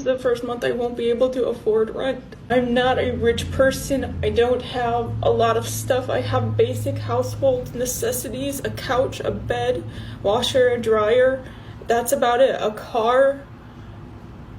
The first month I won't be able to afford rent. I'm not a rich person. I don't have a lot of stuff. I have basic household necessities, a couch, a bed, washer, a dryer. That's about it. A car.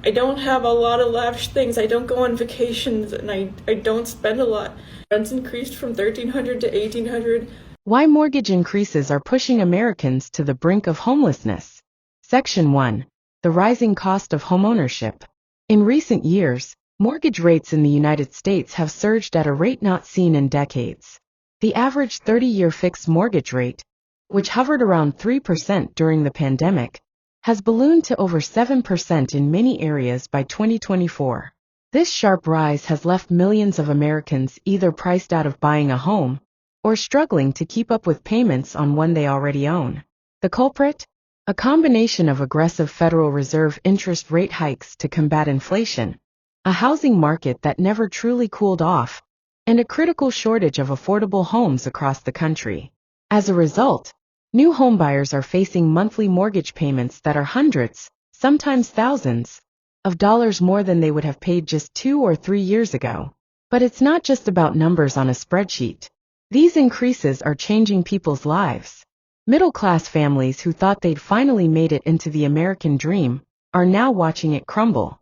I don't have a lot of lavish things. I don't go on vacations and I don't spend a lot. Rent's increased from $1,300 to $1,800. Why mortgage increases are pushing Americans to the brink of homelessness. Section 1. The rising cost of homeownership. In recent years, mortgage rates in the United States have surged at a rate not seen in decades. The average 30-year fixed mortgage rate, which hovered around 3% during the pandemic, has ballooned to over 7% in many areas by 2024. This sharp rise has left millions of Americans either priced out of buying a home or struggling to keep up with payments on one they already own. The culprit? A combination of aggressive Federal Reserve interest rate hikes to combat inflation, a housing market that never truly cooled off, and a critical shortage of affordable homes across the country. As a result, new homebuyers are facing monthly mortgage payments that are hundreds, sometimes thousands, of dollars more than they would have paid just 2 or 3 years ago. But it's not just about numbers on a spreadsheet. These increases are changing people's lives. Middle-class families who thought they'd finally made it into the American dream are now watching it crumble.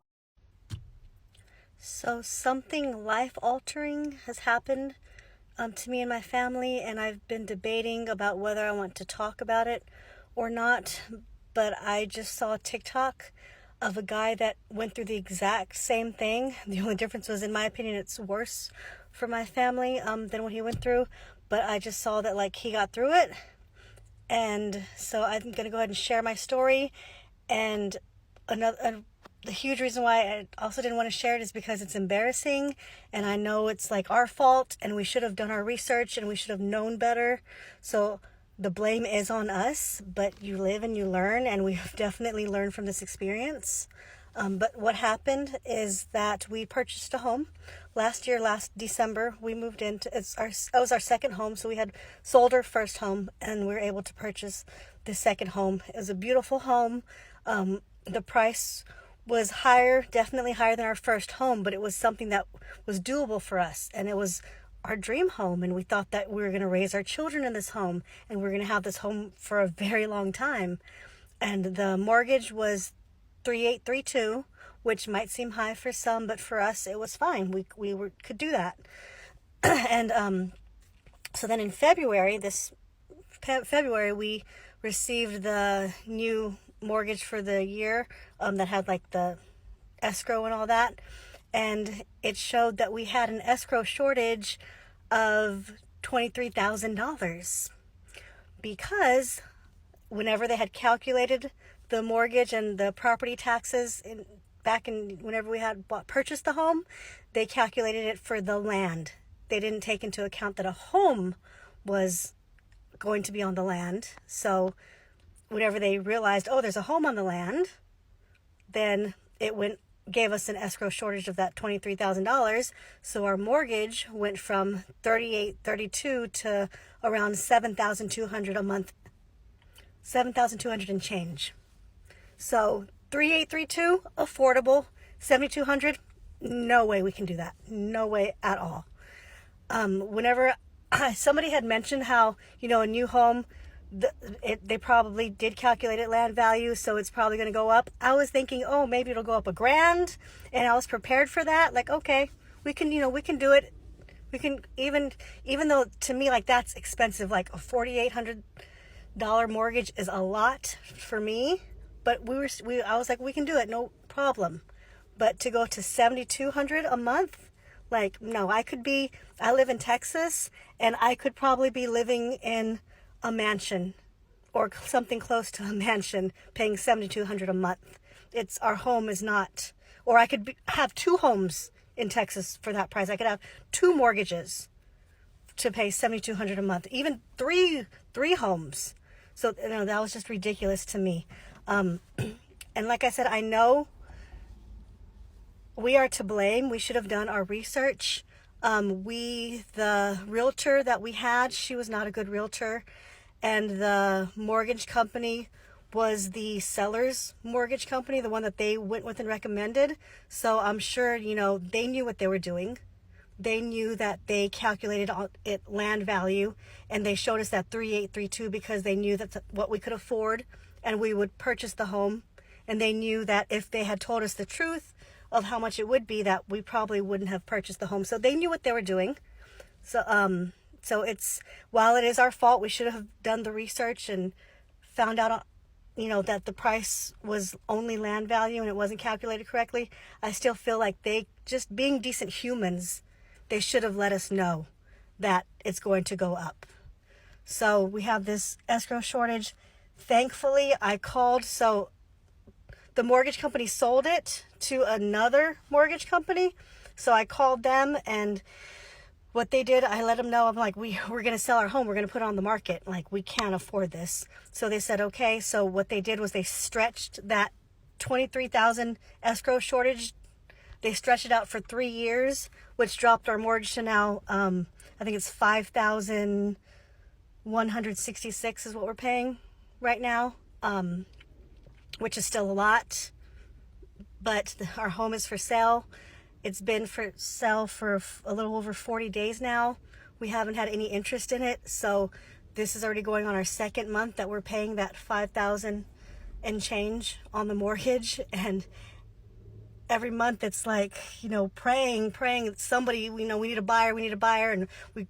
So something life-altering has happened to me and my family, and I've been debating about whether I want to talk about it or not, but I just saw a TikTok of a guy that went through the exact same thing. The only difference was, in my opinion, it's worse for my family than what he went through, but I just saw that he got through it. And so I'm going to go ahead and share my story. And the huge reason why I also didn't want to share it is because it's embarrassing. And I know it's our fault and we should have done our research and we should have known better. So the blame is on us, but you live and you learn, and we have definitely learned from this experience. But what happened is that we purchased a home last December. We moved into it was our second home, so we had sold our first home and we were able to purchase the second home. It was a beautiful home. The price was higher, definitely higher than our first home, but it was something that was doable for us, and it was our dream home, and we thought that we were going to raise our children in this home and we were going to have this home for a very long time. And the mortgage was 3832, which might seem high for some, but for us it was fine. We could do that. And so then in February, we received the new mortgage for the year that had the escrow and all that, and it showed that we had an escrow shortage of $23,000 because whenever they had calculated the mortgage and the property taxes back in whenever we had purchased the home, they calculated it for the land. They didn't take into account that a home was going to be on the land. So whenever they realized, oh, there's a home on the land, then it gave us an escrow shortage of that $23,000. So our mortgage went from $3,832 to around $7,200 a month, $7,200 and change. So 3,832, affordable. 7,200, no way we can do that. No way at all. Whenever somebody had mentioned how, a new home, they probably did calculate at land value, so it's probably going to go up. I was thinking, oh, maybe it'll go up $1,000, and I was prepared for that. Okay, we can do it. We can even though to me, that's expensive. A $4,800 mortgage is a lot for me. But I was like, we can do it, no problem. But to go to $7,200 a month, no. I live in Texas, and I could probably be living in a mansion or something close to a mansion, paying $7,200 a month. Our home is not, or I could have 2 homes in Texas for that price. I could have 2 mortgages to pay $7,200 a month, even three homes. So that was just ridiculous to me. And like I said, I know we are to blame. We should have done our research. The realtor that we had, she was not a good realtor. And the mortgage company was the seller's mortgage company, the one that they went with and recommended. So I'm sure, they knew what they were doing. They knew that they calculated it land value, and they showed us that 3832 because they knew that's what we could afford and we would purchase the home. And they knew that if they had told us the truth of how much it would be, that we probably wouldn't have purchased the home. So they knew what they were doing. So it's, while it is our fault, we should have done the research and found out, that the price was only land value and it wasn't calculated correctly. I still feel like they, just being decent humans, they should have let us know that it's going to go up. So we have this escrow shortage. Thankfully, I called. So the mortgage company sold it to another mortgage company. So I called them, and what they did, I let them know, I'm like, we're going to sell our home. We're going to put it on the market. Like, we can't afford this. So they said, okay. So what they did was they stretched that 23,000 escrow shortage. They stretched it out for 3 years, which dropped our mortgage to now, I think it's 5,166 is what we're paying right now, which is still a lot. But our home is for sale. It's been for sale for a little over 40 days now. We haven't had any interest in it. So this is already going on our second month that we're paying that 5,000 and change on the mortgage. And every month it's like, praying somebody, we need a buyer, and we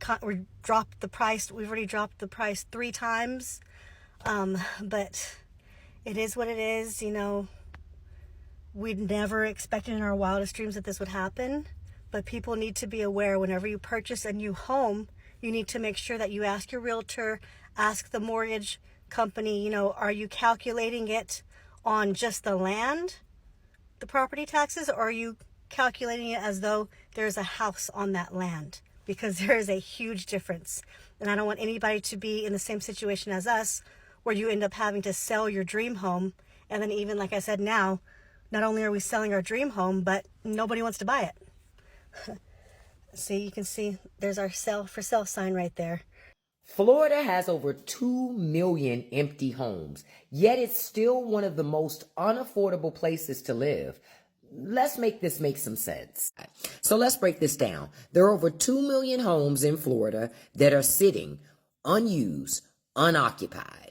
dropped the price. We've already dropped the price 3 times. But it is what it is. We'd never expected in our wildest dreams that this would happen, but people need to be aware whenever you purchase a new home, you need to make sure that you ask your realtor, ask the mortgage company, are you calculating it on just the land, the property taxes, or are you calculating it as though there's a house on that land? Because there is a huge difference. And I don't want anybody to be in the same situation as us, where you end up having to sell your dream home. And then, even like I said, now, not only are we selling our dream home, but nobody wants to buy it. See, you can see there's our sell for sale sign right there. Florida has over 2 million empty homes, yet it's still one of the most unaffordable places to live. Let's make this make some sense. So let's break this down. There are over 2 million homes in Florida that are sitting unused, unoccupied.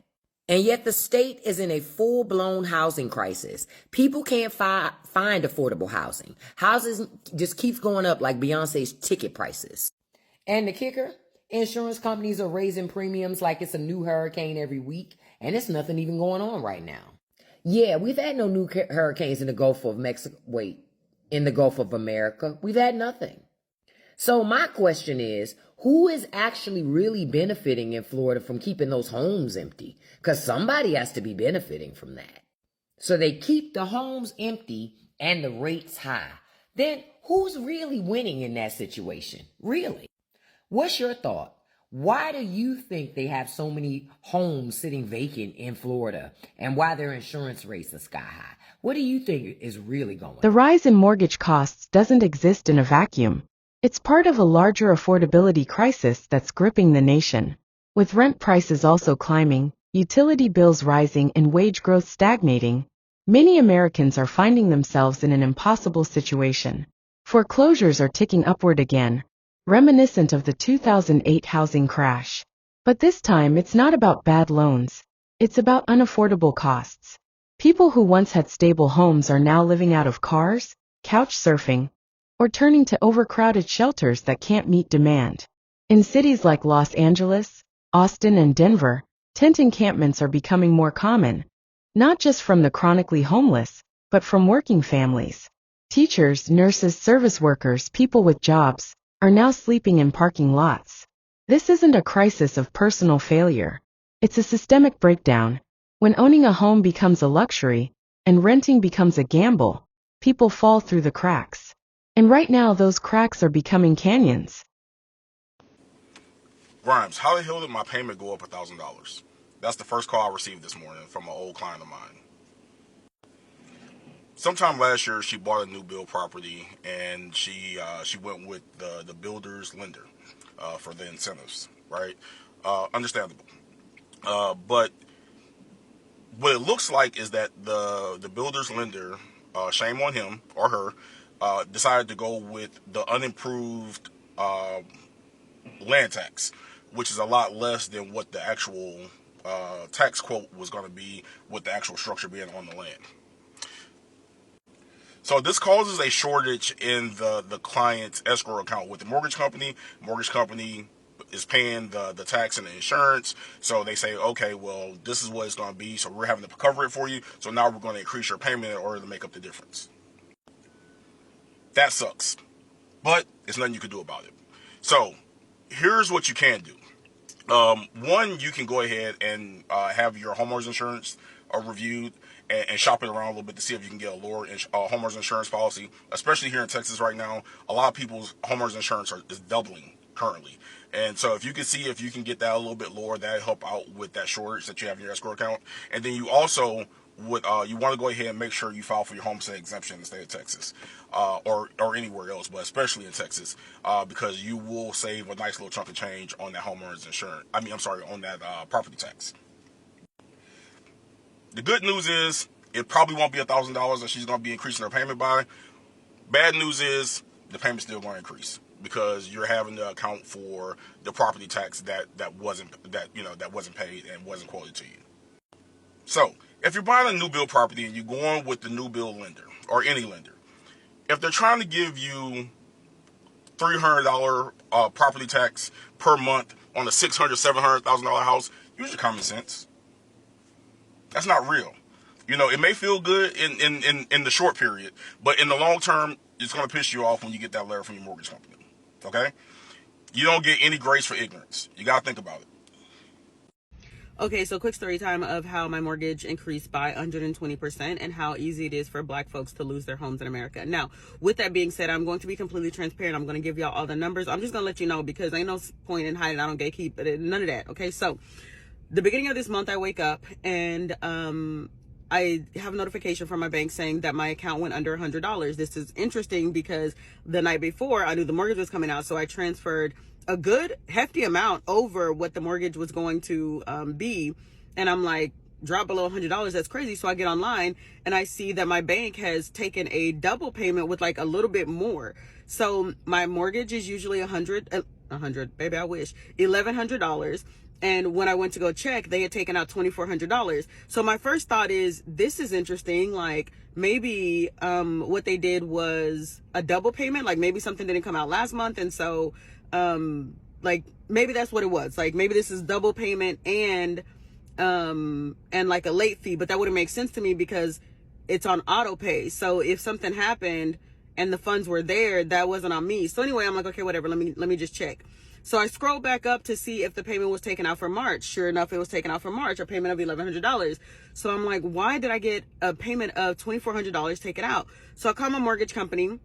And yet the state is in a full-blown housing crisis. People can't find affordable housing. Houses just keeps going up like Beyonce's ticket prices. And the kicker? Insurance companies are raising premiums like it's a new hurricane every week, and it's nothing even going on right now. Yeah, we've had no new hurricanes in the Gulf of Mexico. In the Gulf of America, we've had nothing. So my question is, who is actually really benefiting in Florida from keeping those homes empty? Because somebody has to be benefiting from that. So they keep the homes empty and the rates high. Then who's really winning in that situation? Really? What's your thought? Why do you think they have so many homes sitting vacant in Florida, and why their insurance rates are sky high? What do you think is really going on? The rise in mortgage costs doesn't exist in a vacuum. It's part of a larger affordability crisis that's gripping the nation. With rent prices also climbing, utility bills rising, and wage growth stagnating, many Americans are finding themselves in an impossible situation. Foreclosures are ticking upward again, reminiscent of the 2008 housing crash. But this time it's not about bad loans. It's about unaffordable costs. People who once had stable homes are now living out of cars, couch surfing, or turning to overcrowded shelters that can't meet demand. In cities like Los Angeles, Austin, and Denver, tent encampments are becoming more common, not just from the chronically homeless, but from working families. Teachers, nurses, service workers, people with jobs, are now sleeping in parking lots. This isn't a crisis of personal failure. It's a systemic breakdown. When owning a home becomes a luxury, and renting becomes a gamble, people fall through the cracks. And right now, those cracks are becoming canyons. Grimes, how the hell did my payment go up $1,000? That's the first call I received this morning from an old client of mine. Sometime last year, she bought a new build property, and she went with the builder's lender for the incentives, right? Understandable. But what it looks like is that the builder's lender, shame on him or her, decided to go with the unimproved land tax, which is a lot less than what the actual tax quote was going to be with the actual structure being on the land. So this causes a shortage in the client's escrow account with the mortgage company. Mortgage company is paying the tax and the insurance. So they say, okay, well, this is what it's going to be. So we're having to cover it for you. So now we're going to increase your payment in order to make up the difference. That sucks. But it's nothing you can do about it. So here's what you can do. One, you can go ahead and have your homeowners insurance reviewed and shop it around a little bit to see if you can get a lower homeowners insurance policy, especially here in Texas right now. A lot of people's homeowners insurance is doubling currently. And so if you can see if you can get that a little bit lower, that'll help out with that shortage that you have in your escrow account. And then you also would you want to go ahead and make sure you file for your homestead exemption in the state of Texas, or anywhere else, but especially in Texas, because you will save a nice little chunk of change on that homeowners insurance. On that property tax. The good news is it probably won't be $1,000 that she's going to be increasing her payment by. Bad news is the payment's still going to increase because you're having to account for the property tax that wasn't paid and wasn't quoted to you. So if you're buying a new build property and you're going with the new build lender or any lender, if they're trying to give you $300 property tax per month on a $600,000, $700,000 house, use your common sense. That's not real. It may feel good in the short period, but in the long term, it's going to piss you off when you get that letter from your mortgage company. Okay? You don't get any grace for ignorance. You got to think about it. Okay, so quick story time of how my mortgage increased by 120% and how easy it is for Black folks to lose their homes in America. Now, with that being said, I'm going to be completely transparent. I'm going to give y'all all the numbers. I'm just going to let you know because ain't no point in hiding. I don't gatekeep, none of that. Okay, so the beginning of this month, I wake up and I have a notification from my bank saying that my account went under $100. This is interesting because the night before I knew the mortgage was coming out, so I transferred a good hefty amount over what the mortgage was going to be, and I'm like, drop below $100, that's crazy. So I get online and I see that my bank has taken a double payment with like a little bit more. So my mortgage is usually $100, baby, I wish, $1,100. And when I went to go check, they had taken out $2,400. So my first thought is, this is interesting. Like maybe what they did was a double payment. Like maybe something didn't come out last month. And so like maybe that's what it was. Like maybe this is double payment and like a late fee. But that wouldn't make sense to me because it's on auto pay. So if something happened and the funds were there, that wasn't on me. So anyway, I'm like, okay, whatever. Let me just check. So I scroll back up to see if the payment was taken out for March. Sure enough, it was taken out for March, a payment of $1,100. So I'm like, why did I get a payment of $2,400 taken out? So I call my mortgage company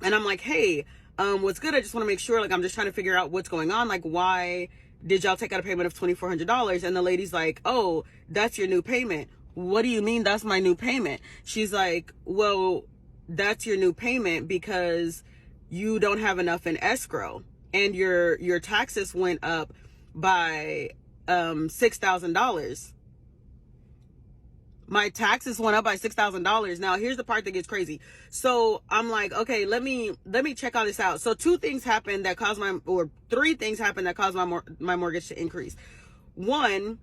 and I'm like, hey, what's good? I just want to make sure, like, I'm just trying to figure out what's going on. Like, why did y'all take out a payment of $2,400? And the lady's like, oh, that's your new payment. What do you mean that's my new payment? She's like, well, that's your new payment because you don't have enough in escrow. And your taxes went up by $6,000. My taxes went up by $6,000. Now here's the part that gets crazy. So I'm like, okay, let me check all this out. So three things happened that caused my mortgage to increase. One,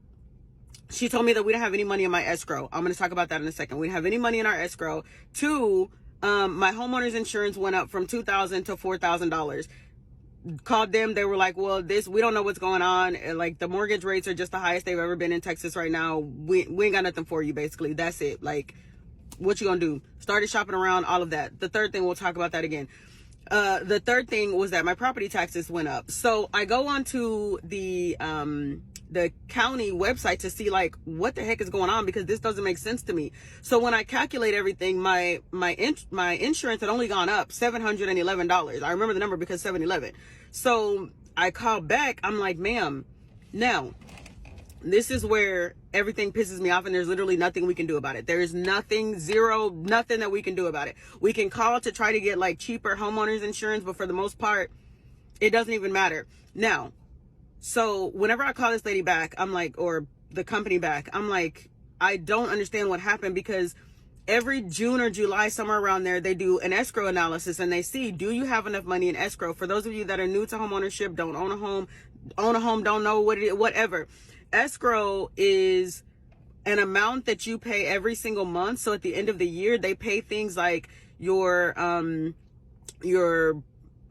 she told me that we don't have any money in my escrow. I'm going to talk about that in a second. We don't have any money in our escrow. Two, my homeowner's insurance went up from $2,000 to $4,000. Called them, they were like, well, we don't know what's going on, like the mortgage rates are just the highest they've ever been in Texas right now. We ain't got nothing for you, basically. That's it. Like, what you gonna do? Started shopping around, all of that. The third thing, we'll talk about that again. The third thing was that my property taxes went up. So I go onto the county website to see like what the heck is going on, because this doesn't make sense to me. So when I calculate everything, my insurance had only gone up $711. I remember the number because 711. So I called back. I'm like, ma'am, now this is where everything pisses me off, and there's literally nothing we can do about it. There is nothing that we can do about it. We can call to try to get like cheaper homeowners insurance, but for the most part, it doesn't even matter. Now, so whenever I call this lady back, I'm like, or the company back, I'm like, I don't understand what happened, because every June or July, somewhere around there, they do an escrow analysis and they see, do you have enough money in escrow? For those of you that are new to homeownership, don't own a home, don't know what it is, whatever. Escrow is an amount that you pay every single month. So at the end of the year, they pay things like your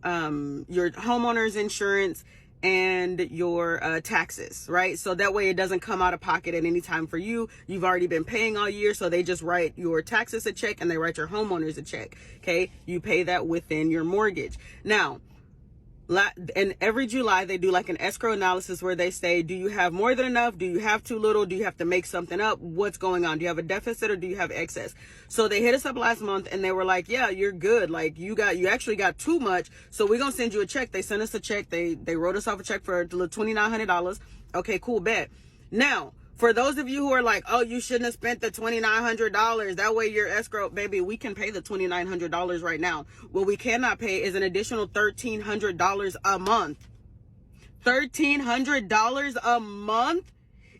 homeowner's insurance and your taxes, right? So that way it doesn't come out of pocket at any time for you. You've already been paying all year, so they just write your taxes a check and they write your homeowners a check. Okay, you pay that within your mortgage. Now, and every July they do like an escrow analysis where they say, do you have more than enough? Do you have too little? Do you have to make something up? What's going on? Do you have a deficit or do you have excess? So they hit us up last month and they were like, yeah, you're good. Like you actually got too much. So we're going to send you a check. They sent us a check. They wrote us off a check for $2,900. Okay, cool, bet. Now, for those of you who are like, oh, you shouldn't have spent the $2,900. That way your escrow, baby, we can pay the $2,900 right now. What we cannot pay is an additional $1,300 a month. $1,300 a month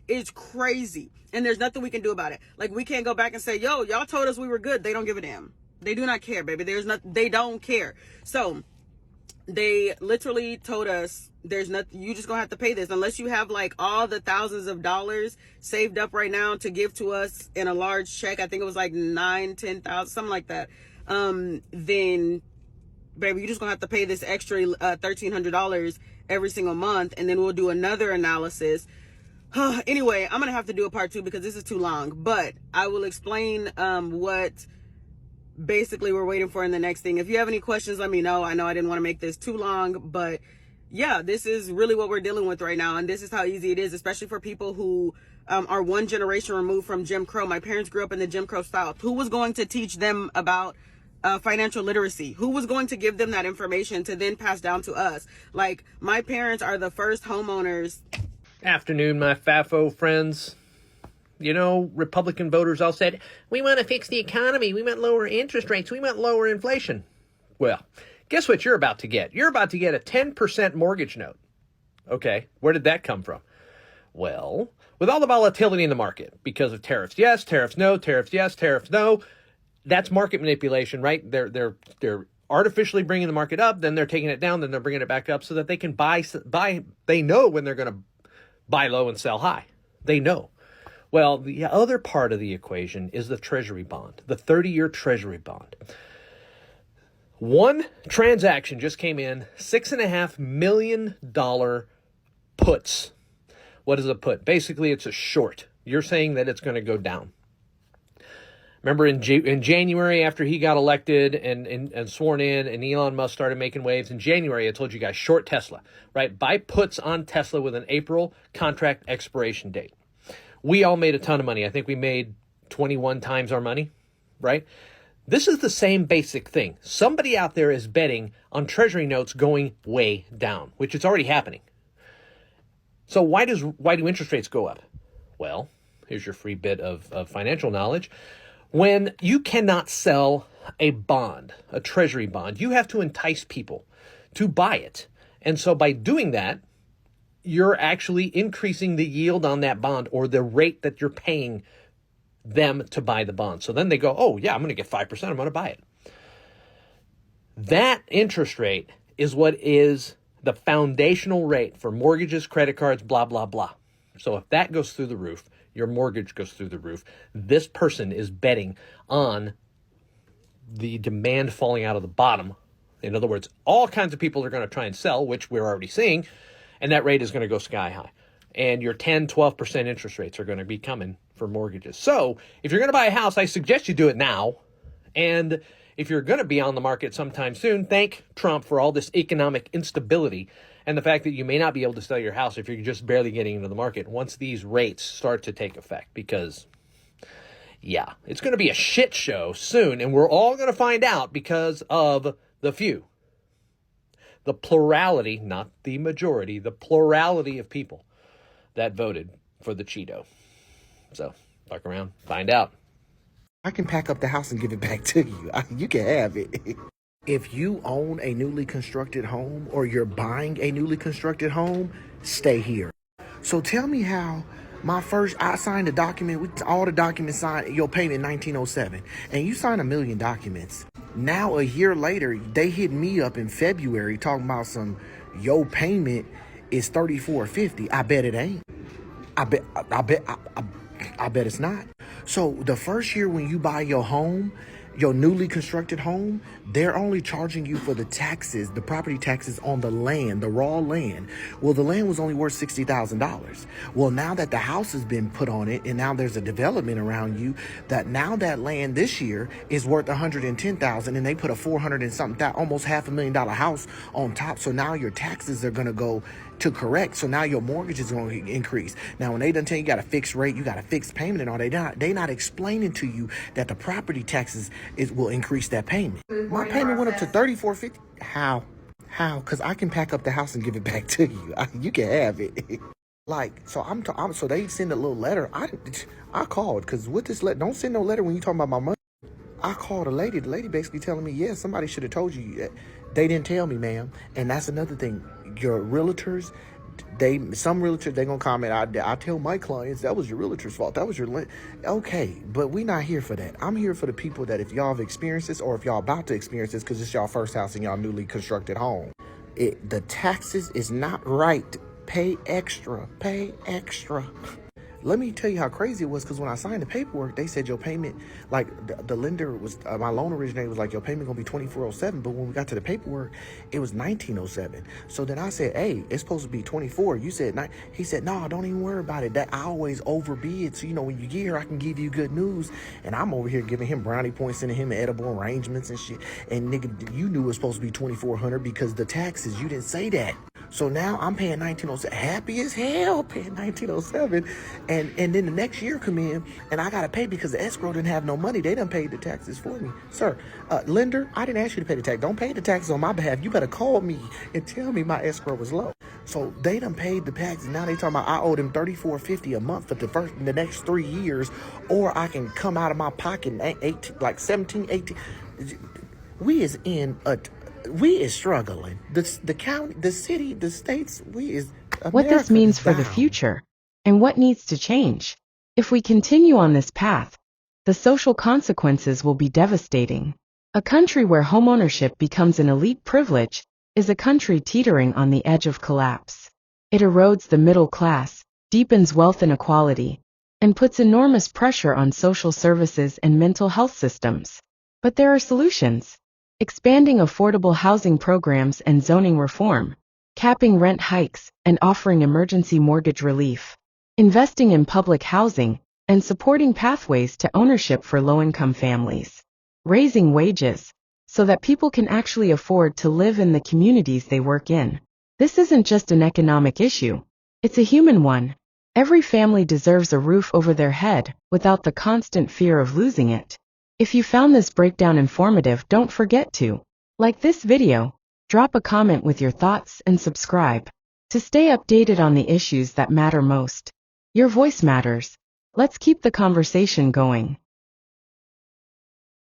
is crazy. And there's nothing we can do about it. Like, we can't go back and say, yo, y'all told us we were good. They don't give a damn. They do not care, baby. They don't care. So they literally told us, there's nothing, you just gonna have to pay this unless you have like all the thousands of dollars saved up right now to give to us in a large check. I think it was like 10,000, something like that. Then baby, you just gonna have to pay this extra $1,300 every single month, and then we'll do another analysis. Anyway, I'm gonna have to do a part 2 because this is too long, but I will explain what basically we're waiting for in the next thing. If you have any questions, let me know. I know I didn't want to make this too long, but yeah, this is really what we're dealing with right now. And this is how easy it is, especially for people who are one generation removed from Jim Crow. My parents grew up in the Jim Crow South. Who was going to teach them about financial literacy? Who was going to give them that information to then pass down to us? Like, my parents are the first homeowners. Afternoon, my FAFO friends. You know, Republican voters all said, we want to fix the economy. We want lower interest rates. We want lower inflation. Well, guess what you're about to get? You're about to get a 10% mortgage note. Okay, where did that come from? Well, with all the volatility in the market because of tariffs yes, tariffs no, tariffs yes, tariffs no, that's market manipulation, right? They're artificially bringing the market up, then they're taking it down, then they're bringing it back up so that they can buy. They know when they're going to buy low and sell high. They know. Well, the other part of the equation is the Treasury bond, the 30-year Treasury bond. One transaction just came in, $6.5 million puts. What is a put? Basically, it's a short. You're saying that it's going to go down. Remember in January, after he got elected and sworn in, and Elon Musk started making waves, in January, I told you guys, short Tesla, right? Buy puts on Tesla with an April contract expiration date. We all made a ton of money. I think we made 21 times our money, right? This is the same basic thing. Somebody out there is betting on Treasury notes going way down, which is already happening. So why do interest rates go up? Well, here's your free bit of financial knowledge. When you cannot sell a bond, a Treasury bond, you have to entice people to buy it. And so by doing that, you're actually increasing the yield on that bond, or the rate that you're paying them to buy the bond. So then they go, oh yeah, I'm going to get 5%. I'm going to buy it. That interest rate is what is the foundational rate for mortgages, credit cards, blah, blah, blah. So if that goes through the roof, your mortgage goes through the roof. This person is betting on the demand falling out of the bottom. In other words, all kinds of people are going to try and sell, which we're already seeing, and that rate is going to go sky high. And your 10, 12% interest rates are going to be coming for mortgages. So if you're going to buy a house, I suggest you do it now. And if you're going to be on the market sometime soon, thank Trump for all this economic instability and the fact that you may not be able to sell your house if you're just barely getting into the market once these rates start to take effect. Because, yeah, it's going to be a shit show soon, and we're all going to find out because of the few. The plurality, not the majority, the plurality of people that voted for the Cheeto. So, fuck around, find out. I can pack up the house and give it back to you. You can have it. If you own a newly constructed home or you're buying a newly constructed home, stay here. So tell me how I signed a document with all the documents signed, your payment 1907. And you signed a million documents. Now, a year later, they hit me up in February talking about your payment is 3450. I bet it ain't. I bet it's not. So the first year when you buy your home, your newly constructed home, they're only charging you for the taxes, the property taxes on the land, the raw land. Well, the land was only worth $60,000. Well, now that the house has been put on it and now there's a development around you, that now that land this year is worth $110,000 and they put a 400 and something, almost $500,000 house on top. So now your taxes are going to go to correct. So now your mortgage is going to increase. Now, when they done tell you got a fixed rate, you got a fixed payment and all, they not explaining to you that the property taxes will increase that payment. My payment went up to $34.50. How? Because I can pack up the house and give it back to you. You can have it. So they send a little letter. I called because with this letter, don't send no letter when you talking about my money. I called a lady. The lady basically telling me, yeah, somebody should have told you that. They didn't tell me, ma'am. And that's another thing. Your realtors, some realtors, they gonna comment. I tell my clients that was your realtor's fault. That was your okay, but we not here for that. I'm here for the people that if y'all have experienced this or if y'all about to experience this because it's y'all first house in y'all newly constructed home. The taxes is not right. Pay extra. Pay extra. Let me tell you how crazy it was, because when I signed the paperwork, they said your payment, like the lender was, my loan originator was like, your payment gonna be $2407, but when we got to the paperwork, it was $1907. So then I said, hey, it's supposed to be 24. You said nine. He said, no, don't even worry about it. That I always overbid. So when you get here, I can give you good news. And I'm over here giving him brownie points, sending him edible arrangements and shit. And nigga, you knew it was supposed to be 2400 because the taxes, you didn't say that. So now I'm paying 1907, happy as hell, paying 1907, and then the next year come in, and I gotta pay because the escrow didn't have no money. They done paid the taxes for me, sir. Lender, I didn't ask you to pay the tax. Don't pay the taxes on my behalf. You better call me and tell me my escrow was low. So they done paid the taxes. Now they talking about I owe them $34.50 a month for the next 3 years, or I can come out of my pocket 17, 18. We is struggling. The county, the city, the states, What this America means is for the down. future, and what needs to change. If we continue on this path, the social consequences will be devastating. A country where homeownership becomes an elite privilege is a country teetering on the edge of collapse. It erodes the middle class, deepens wealth inequality, and puts enormous pressure on social services and mental health systems. But there are solutions. Expanding affordable housing programs and zoning reform, capping rent hikes, and offering emergency mortgage relief, investing in public housing, and supporting pathways to ownership for low-income families, raising wages, so that people can actually afford to live in the communities they work in. This isn't just an economic issue, it's a human one. Every family deserves a roof over their head without the constant fear of losing it. If you found this breakdown informative, don't forget to like this video, drop a comment with your thoughts, and subscribe to stay updated on the issues that matter most. Your voice matters. Let's keep the conversation going.